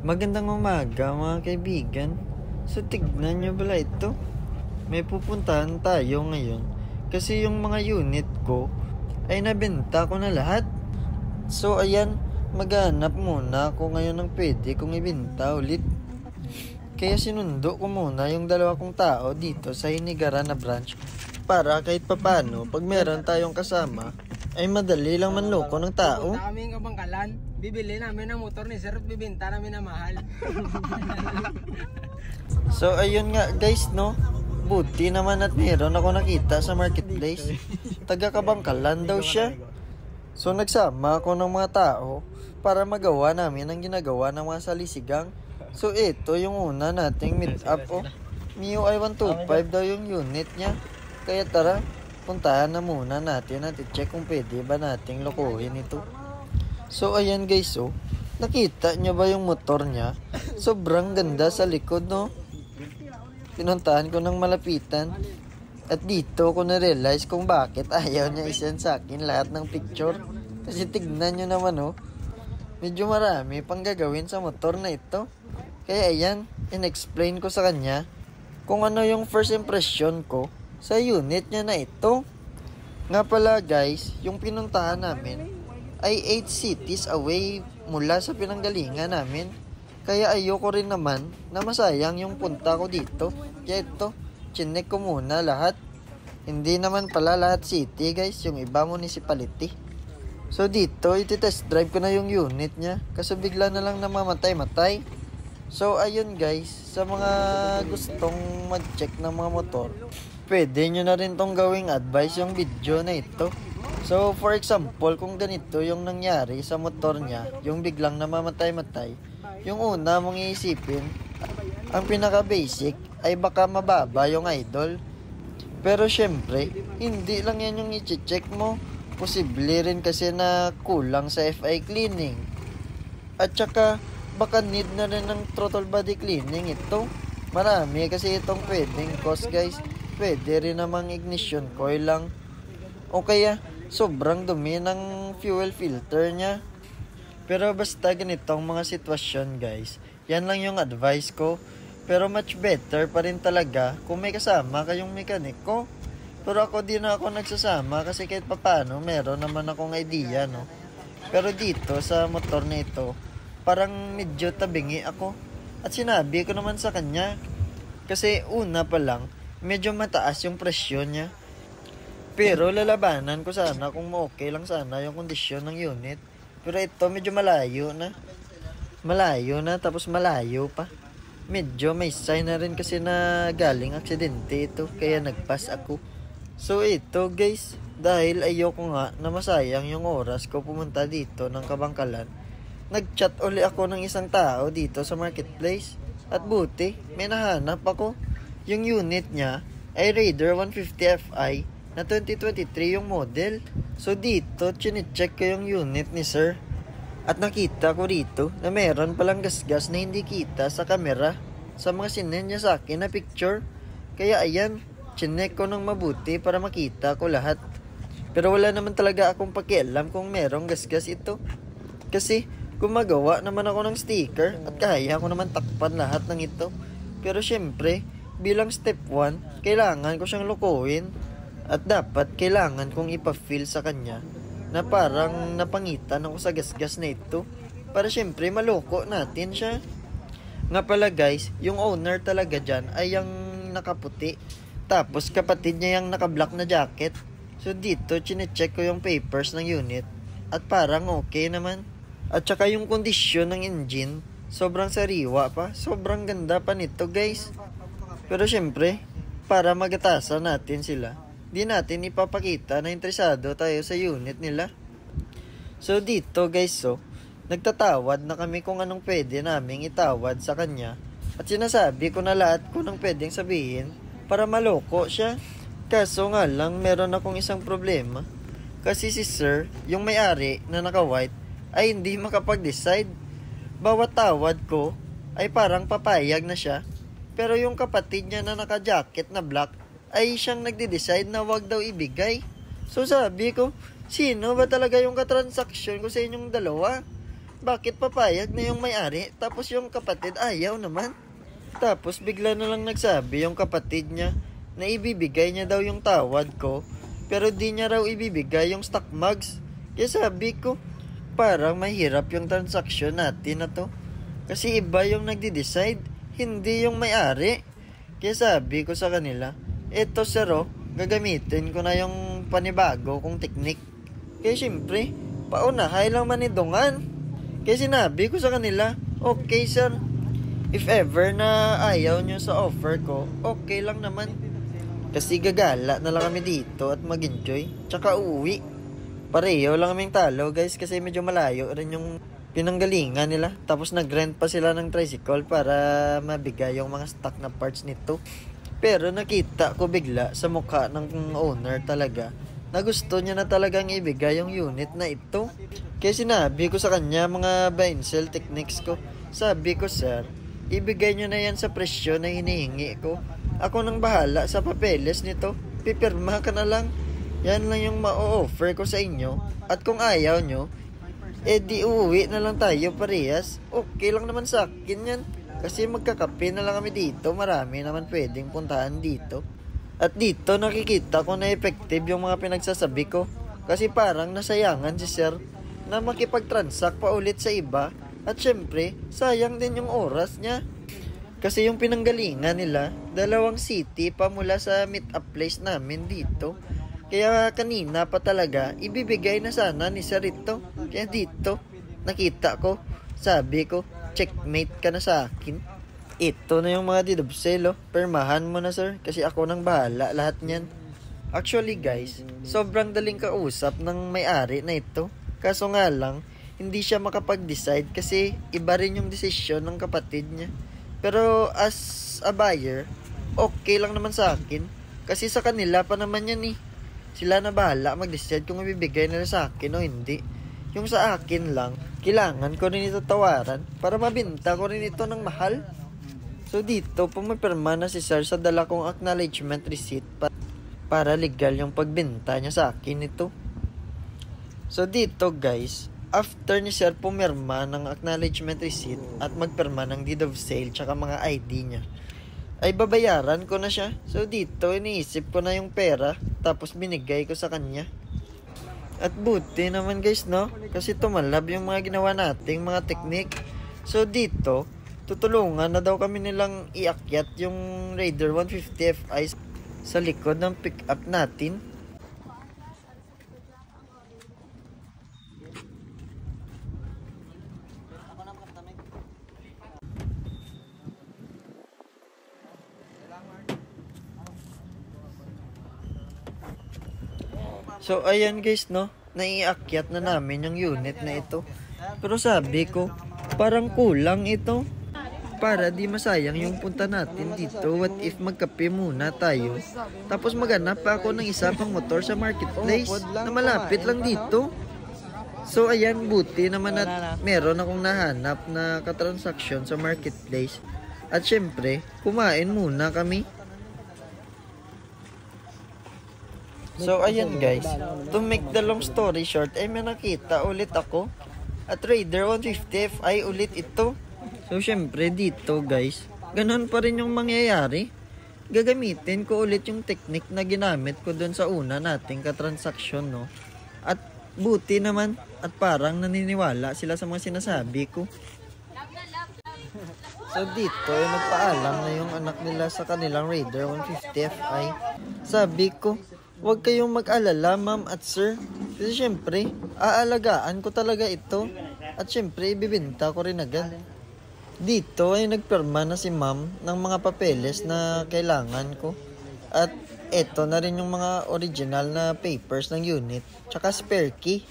Magandang umaga mga kaibigan. So tignan nyo pala ito. May pupuntahan tayo ngayon. Kasi yung mga unit ko ay nabenta ko na lahat. So ayan, maghanap muna ako ngayon ng pwede kong ibenta ulit. Kaya sinundo ko muna yung dalawa kong tao dito sa Hinigaran na branch. Para kahit papano, pag meron tayong kasama, ay madali lang manloko ng tao. Punta kami ng Kabangkalan, bibili namin ang motor ni Sir at bibenta namin na mahal. So ayun nga guys, no, buti naman at meron ako nakita sa marketplace. Taga Kabangkalan daw siya. So nagsama ako ng mga tao para magawa namin ang ginagawa ng mga salisigang. So ito yung una nating meet up. MIUI 125 daw yung unit niya. Kaya tara, puntahan na muna natin at i-check kung pwede ba nating lokohin ito. So ayan guys, nakita nyo ba yung motor niya? Sobrang ganda sa likod, no? Pinuntahan ko ng malapitan. At dito ko na-realize kung bakit ayaw niya isend sa akin lahat ng picture. Kasi tignan nyo naman, medyo marami pang gagawin sa motor na ito. Kaya ayan, in-explain ko sa kanya kung ano yung first impression ko sa unit niya na ito. Nga pala guys, yung pinuntahan namin ay 8 cities away mula sa pinanggalingan namin. Kaya ayoko rin naman na masayang yung punta ko dito. Kaya ito, chinek ko muna lahat. Hindi naman pala lahat city guys, yung iba municipality. So dito, iti-test drive ko na yung unit niya. Kasi bigla na lang namamatay-matay. So ayun guys, sa mga gustong mag-check ng mga motor, pwede nyo na rin tong gawing advice yung video na ito. So for example, kung ganito yung nangyari sa motor niya, yung biglang namamatay-matay, yung una mong iisipin, ang pinaka-basic ay baka mababa yung idol. Pero syempre, hindi lang yan yung i-check mo. Posible rin kasi na kulang sa FI cleaning. At saka, baka need na rin ng throttle body cleaning ito. Marami kasi itong pwedeng cause guys. Pwede rin namang ignition coil lang. O kaya, sobrang dumi ng fuel filter niya. Pero basta ganitong mga sitwasyon guys, yan lang yung advice ko. Pero much better pa rin talaga kung may kasama kayong mekaniko. Pero ako di na ako nagsasama kasi kahit papano meron naman akong idea, no. Pero dito sa motor na ito, parang medyo tabingi ako. At sinabi ko naman sa kanya, kasi una pa lang, medyo mataas yung presyon niya. Pero lalabanan ko sana kung okay lang sana yung kondisyon ng unit. Pero ito medyo malayo na. Malayo na tapos malayo pa. Medyo may sign na rin kasi na galing aksidente ito. Kaya nagpass ako. So ito guys, dahil ayoko nga na masayang yung oras ko pumunta dito ng Kabangkalan, nag-chat uli ako ng isang tao dito sa marketplace. At buti, may nahanap ako. Yung unit niya ay Raider 150 Fi na 2023 yung model. So dito, chinecheck ko yung unit ni sir. At nakita ko rito na meron palang gasgas na hindi kita sa camera sa mga sinend niya sa akin na picture. Kaya ayan, chinek ko ng mabuti para makita ko lahat. Pero wala naman talaga akong pakialam kung merong gasgas ito. Kasi gumagawa naman ako ng sticker at kaya ko naman takpan lahat ng ito. Pero syempre, bilang step 1, kailangan ko siyang lokohin. At dapat kailangan kong ipa-feel sa kanya na parang napangitan ako sa gasgas na ito. Para syempre maloko natin siya. Nga pala guys, yung owner talaga dyan ay yung nakaputi. Tapos kapatid niya yung naka-black na jacket. So dito, chinecheck ko yung papers ng unit. At parang okay naman. At saka yung kondisyon ng engine, sobrang sariwa pa. Sobrang ganda pa nito guys. Pero syempre, para magatasan natin sila, di natin ipapakita na interesado tayo sa unit nila. So dito guys, nagtatawad na kami kung anong pwede naming itawad sa kanya. At sinasabi ko na lahat kung anong pwedeng sabihin para maloko siya. Kaso nga lang, meron akong isang problema. Kasi si sir, yung may-ari na naka-white, ay hindi makapag-decide. Bawat tawad ko ay parang papayag na siya. Pero yung kapatid niya na naka-jacket na black ay siyang nagde-decide na wag daw ibigay. So sabi ko, sino ba talaga yung katransaksyon ko sa inyong dalawa? Bakit papayag na yung may-ari tapos yung kapatid ayaw naman? Tapos bigla na lang nagsabi yung kapatid niya na ibibigay niya daw yung tawad ko pero di niya raw ibibigay yung stock mugs. Kaya sabi ko, parang mahirap yung transaksyon natin na to. Kasi iba yung nagde-decide, hindi yung may-ari. Kaya sabi ko sa kanila, eto sir gagamitin ko na yung panibago kong teknik. Kaya syempre, paunahay lang manidungan. Kaya sinabi ko sa kanila, okay sir, if ever na ayaw nyo sa offer ko, okay lang naman. Kasi gagala na lang kami dito at mag-enjoy, tsaka uuwi. Pareho lang kaming talo guys kasi medyo malayo rin yung pinanggalingan nila. Tapos nag-rent pa sila ng tricycle para mabigay yung mga stock na parts nito. Pero nakita ko bigla sa mukha ng owner talaga na gusto niya na talagang ibigay yung unit na ito. Kaya sinabi ko sa kanya mga buy and sell techniques ko. Sabi ko sir, ibigay nyo na yan sa presyo na hinihingi ko. Ako nang bahala sa papeles nito. Pipirma ka na lang. Yan lang yung ma-offer ko sa inyo. At kung ayaw nyo, di uuwi na lang tayo parehas. Okay lang naman sa akin yan. Kasi magkakape na lang kami dito. Marami naman pwedeng puntahan dito. At dito nakikita ko na effective yung mga pinagsasabi ko. Kasi parang nasayangan si sir na makipag-transact pa ulit sa iba. At syempre, sayang din yung oras niya. Kasi yung pinanggalingan nila, 2 city pa mula sa meet-up place namin dito. Kaya kanina pa talaga, ibibigay na sana ni sir ito. Kaya dito, nakita ko, sabi ko, checkmate ka na sa akin. Ito na yung mga didobsel, permahan mo na sir, kasi ako nang bahala lahat niyan. Actually guys, sobrang daling kausap ng may-ari na ito. Kaso nga lang, hindi siya makapag-decide kasi iba rin yung desisyon ng kapatid niya. Pero as a buyer, okay lang naman sa akin. Kasi sa kanila pa naman yan eh. Sila na bahala mag-decide kung ibibigay nila sa akin o hindi. Yung sa akin lang, kailangan ko rin ito tawaran para mabinta ko rin ito ng mahal. So dito, pumipirma na si sir sa dala kong acknowledgement receipt para legal yung pagbenta niya sa akin ito. So dito guys, after ni sir pumirma ng acknowledgement receipt at magpirma ng deed of sale tsaka mga ID niya, ay babayaran ko na siya. So dito, iniisip ko na yung pera, tapos binigay ko sa kanya. At buti naman guys, no? Kasi tumalab yung mga ginawa nating mga teknik. So dito, tutulungan na daw kami nilang iakyat yung Raider 150 Fi sa likod ng pick-up natin. So ayan guys, no, naiakyat na namin yung unit na ito. Pero sabi ko, parang kulang ito. Para di masayang yung punta natin dito. What if magkape muna tayo, tapos maghanap pa ako ng isa pang motor sa marketplace na malapit lang dito. So ayan, buti naman at meron akong nahanap na katransaksyon sa marketplace. At syempre, kumain muna kami. So ayan guys, to make the long story short, ay may nakita ulit ako at Raider 150 Fi ulit ito. So syempre dito guys, ganun pa rin yung mangyayari. Gagamitin ko ulit yung technique na ginamit ko dun sa una nating katransaksyon, no. At buti naman at parang naniniwala sila sa mga sinasabi ko. So dito ay nagpaalam na yung anak nila sa kanilang Raider 150 Fi. Sabi ko, huwag kayong mag-alala ma'am at sir. Kasi syempre, aalagaan ko talaga ito. At syempre, ibibenta ko rin agad. Dito ay nagpirma na si ma'am ng mga papeles na kailangan ko. At eto na rin yung mga original na papers ng unit. Tsaka spare key.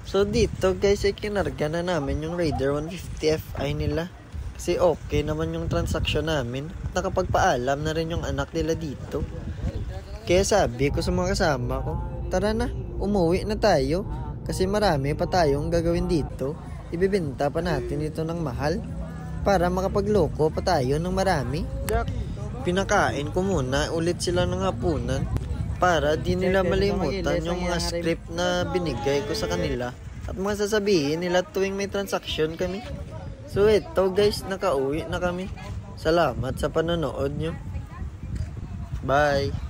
So dito guys ay kinarga na namin yung Raider 150 Fi nila. Kasi okay naman yung transaksyon namin. At nakapagpaalam na rin yung anak nila dito. Kaya sabi ko sa mga kasama ko, tara na, umuwi na tayo. Kasi marami pa tayong gagawin dito. Ibibenta pa natin ito ng mahal para makapagloko pa tayo ng marami. Pinakain ko muna ulit sila ng hapunan para di nila malimutan yung mga script na binigay ko sa kanila at mga sasabihin nila tuwing may transaction kami. So ito guys, nakauwi na kami. Salamat sa panonood nyo. Bye!